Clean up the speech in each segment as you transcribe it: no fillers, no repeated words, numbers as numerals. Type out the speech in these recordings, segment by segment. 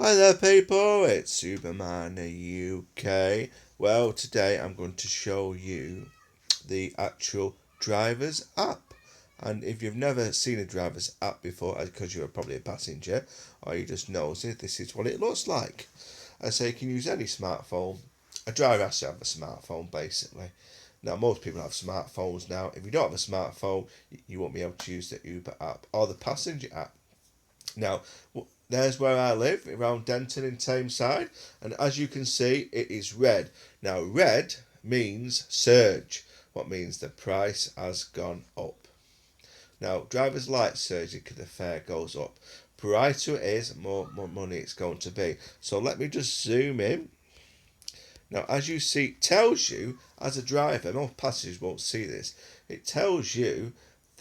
Hi there people, it's Superman UK. Well, today I'm going to show you the actual driver's app. And if you've never seen a driver's app before, because you're probably a passenger, or you just knows it, this is what it looks like. I say you can use any smartphone. A driver has to have a smartphone basically. Now, most people have smartphones now. If you don't have a smartphone, you won't be able to use the Uber app or the passenger app. Now, there's where I live, around Denton in Tameside, and as you can see, it is red. Now, red means surge, what means the price has gone up. Now, drivers like surge because the fare goes up. Brighter it is, more money it's going to be. So let me just zoom in. Now, as you see, it tells you, as a driver, most passengers won't see this, it tells you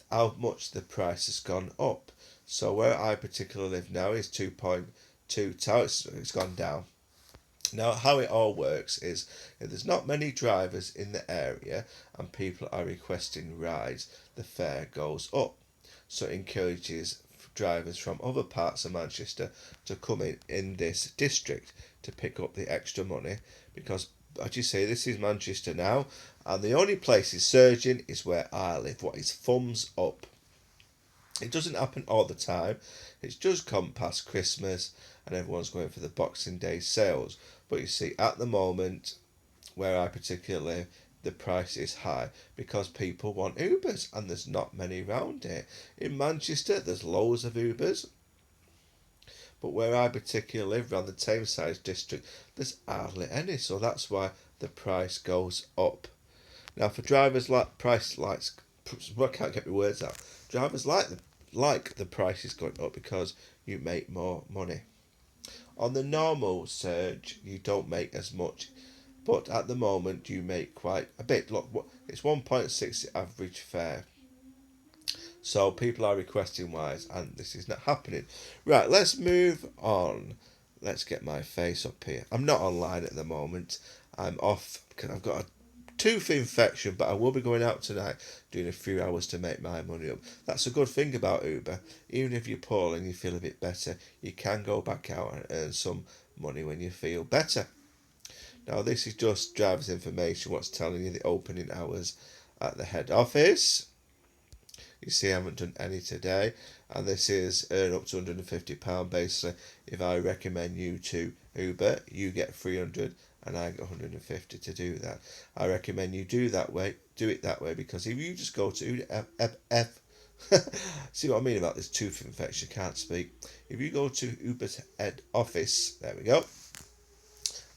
how much the price has gone up. So where I particularly live now is 2.2 towers. It's gone down. Now, how it all works is if there's not many drivers in the area and people are requesting rides, the fare goes up. So it encourages drivers from other parts of Manchester to come in this district to pick up the extra money because, as you say, this is Manchester now, and the only place is surging is where I live, what is thumbs up. It doesn't happen all the time. It's just come past Christmas and everyone's going for the Boxing Day sales. But you see, at the moment, where I particularly live, the price is high because people want Ubers and there's not many around here. In Manchester, there's loads of Ubers. But where I particularly live, around the Tameside district, there's hardly any. So that's why the price goes up. Now, for drivers like price likes, I can't get my words out. Drivers like the prices going up because you make more money. On the normal surge, you don't make as much, but at the moment you make quite a bit. Look, it's 1.6 average fare. So people are requesting wise, and this is not happening. Right, let's move on. Let's get my face up here. I'm not online at the moment. I'm off because I've got a tooth infection, but I will be going out tonight doing a few hours to make my money up. That's a good thing about Uber. Even if you're poor and you feel a bit better, you can go back out and earn some money when you feel better. Now, this is just driver's information, what's telling you the opening hours at the head office. You see I haven't done any today, and this is earn up to £150 basically. If I recommend you to Uber, you get 300 and I get 150 to do that. I recommend you do it that way because if you just go to see what I mean about this tooth infection, can't speak. If you go to Uber's head office, there we go,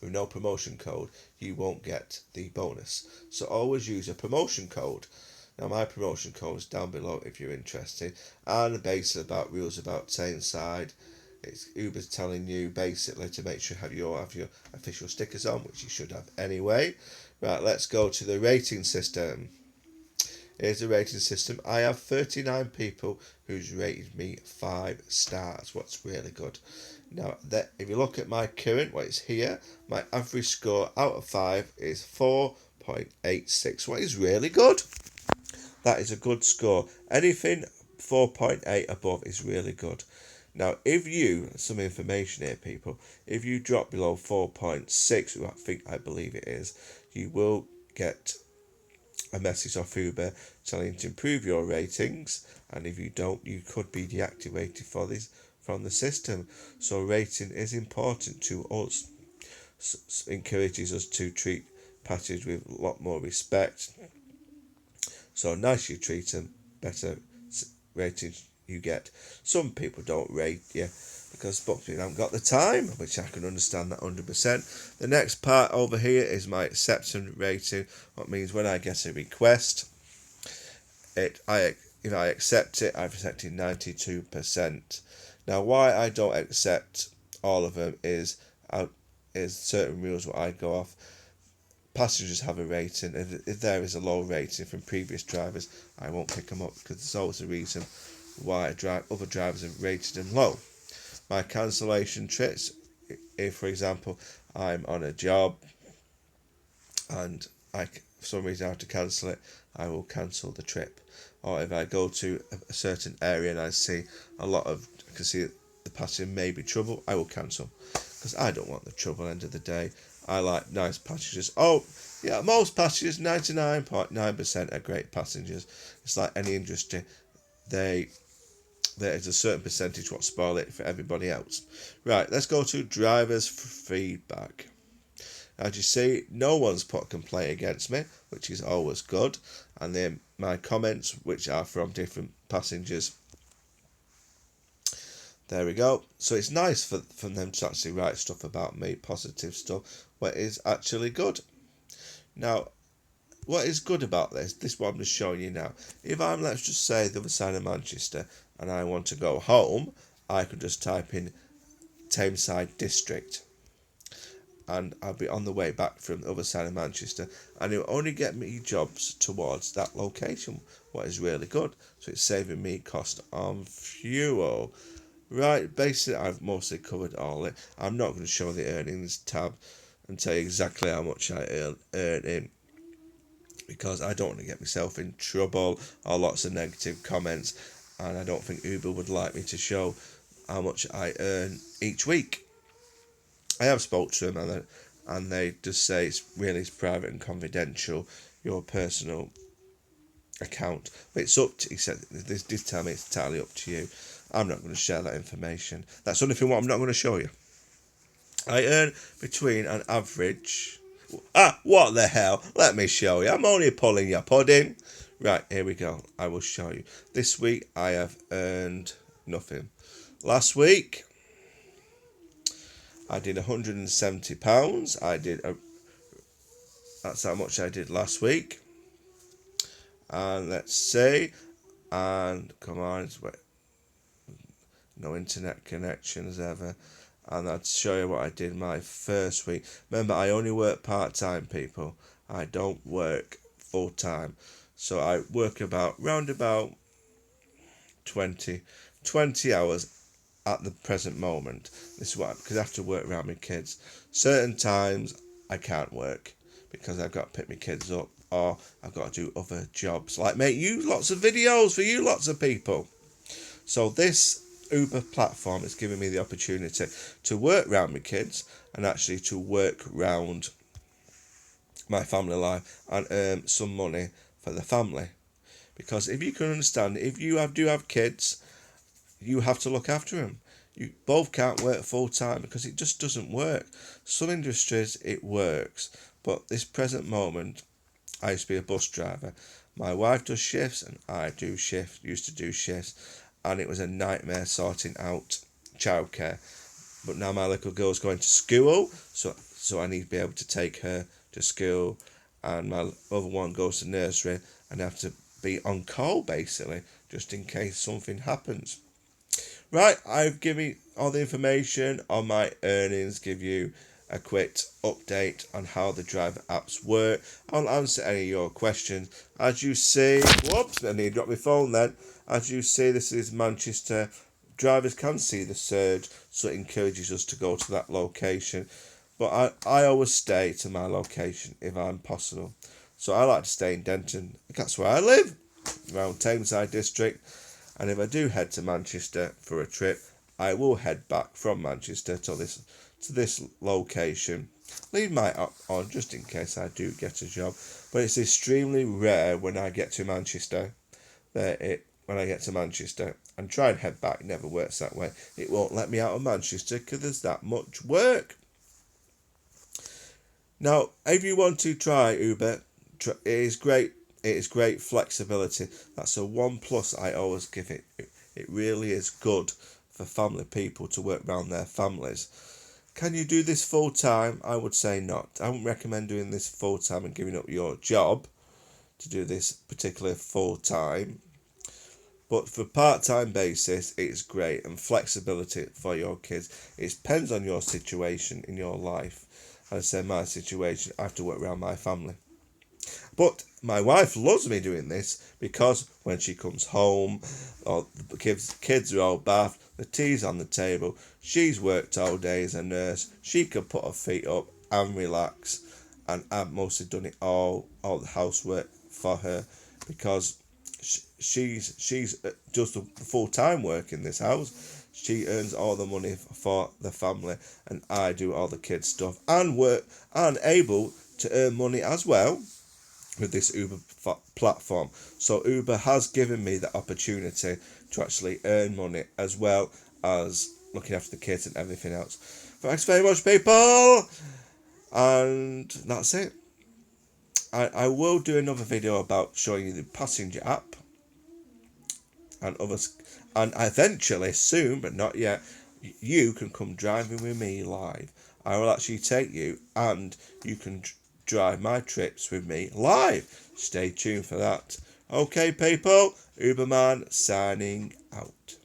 with no promotion code, you won't get the bonus. So always use a promotion code. Now, my promotion code is down below if you're interested. And basically about rules about Tameside. It's Uber's telling you basically to make sure you have your official stickers on, which you should have anyway. Right, let's go to the rating system. Here's the rating system. I have 39 people who's rated me 5 stars. What's really good. Now, if you look at my current, what is here, my average score out of 5 is 4.86, what is really good. That is a good score. Anything 4.8 above is really good. Now, some information here, people, if you drop below 4.6, I believe it is, you will get a message off Uber telling you to improve your ratings, and if you don't, you could be deactivated from the system. So rating is important to us. Encourages us to treat passengers with a lot more respect. So nice you treat them, better ratings you get. Some people don't rate you because they haven't got the time, which I can understand that 100%. The next part over here is my acceptance rating, what means when I get a request, if I accept it, I've accepted 92%. Now, why I don't accept all of them is certain rules what I go off. Passengers have a rating. If there is a low rating from previous drivers, I won't pick them up because there's always a reason why other drivers have rated them low. My cancellation trips, if for example I'm on a job and for some reason I have to cancel it, I will cancel the trip. Or if I go to a certain area and I can see the passenger may be trouble, I will cancel. Because I don't want the trouble end of the day. I like nice passengers. Oh, yeah, most passengers, 99.9% are great passengers. It's like any industry. There is a certain percentage what spoil it for everybody else. Right, let's go to drivers' feedback. As you see, no one's put a complaint against me, which is always good. And then my comments, which are from different passengers. There we go. So it's nice for them to actually write stuff about me, positive stuff, what is actually good. Now, what is good about this is what I'm just showing you now. If I'm, let's just say, the other side of Manchester and I want to go home, I could just type in Tameside District and I'll be on the way back from the other side of Manchester, and it will only get me jobs towards that location, what is really good. So it's saving me cost on fuel. Right, basically I've mostly covered all it. I'm not going to show the earnings tab and tell you exactly how much I earn in, because I don't want to get myself in trouble or lots of negative comments, and I don't think Uber would like me to show how much I earn each week. I have spoke to them and they just say it's private and confidential, your personal account. But it's up to, he said, this did tell me it's entirely up to you. I'm not going to share that information. That's the only thing what I'm not going to show you. I earn between an average... what the hell? Let me show you. I'm only pulling your pudding. Right, here we go. I will show you. This week I have earned nothing. Last week I did £170. That's how much I did last week. And let's see. And come on, no internet connections ever. And I'd show you what I did my first week. Remember, I only work part-time, people. I don't work full-time. So I work round about 20 hours at the present moment. This is what, because I have to work around my kids. Certain times I can't work because I've got to pick my kids up, or I've got to do other jobs, like make lots of videos for you lots of people. So this Uber platform is giving me the opportunity to work around my kids and actually to work around my family life and earn some money for the family. Because if you can understand, if you do have kids, you have to look after them. You both can't work full time because it just doesn't work. Some industries it works, but this present moment, I used to be a bus driver. My wife does shifts and I used to do shifts, and it was a nightmare sorting out childcare. But now my little girl's going to school, so I need to be able to take her to school, and my other one goes to nursery, and I have to be on call basically, just in case something happens. Right, I've given you all the information on my earnings, give you a quick update on how the driver apps work. I'll answer any of your questions. As you see, whoops, I need to drop my phone then. As you see, this is Manchester. Drivers can see the surge, so it encourages us to go to that location. But I always stay to my location if I'm possible. So I like to stay in Denton. That's where I live, around Tameside District. And if I do head to Manchester for a trip, I will head back from Manchester to this location. Leave my app on just in case I do get a job. But it's extremely rare when I get to Manchester. And try and head back, it never works that way. It won't let me out of Manchester because there's that much work. Now, if you want to try Uber, it is great. It is great flexibility. That's a 1+ I always give it. It really is good for family people to work around their families. Can you do this full time? I would say not. I wouldn't recommend doing this full time and giving up your job to do this particular full time. But for part-time basis, it's great, and flexibility for your kids. It depends on your situation in your life. As I said, my situation, I have to work around my family. But my wife loves me doing this because when she comes home, or the kids are all bathed, the tea's on the table, she's worked all day as a nurse, she can put her feet up and relax, and I've mostly done it all the housework for her because she's does the full-time work in this house. She earns all the money for the family, and I do all the kids stuff and work and able to earn money as well with this Uber platform. So Uber has given me the opportunity to actually earn money as well as looking after the kids and everything else. Thanks very much, people, and that's it. I will do another video about showing you the passenger app and others, and eventually soon, but not yet, you can come driving with me live. I will actually take you, and you can drive my trips with me live. Stay tuned for that. Okay, people, Uberman signing out.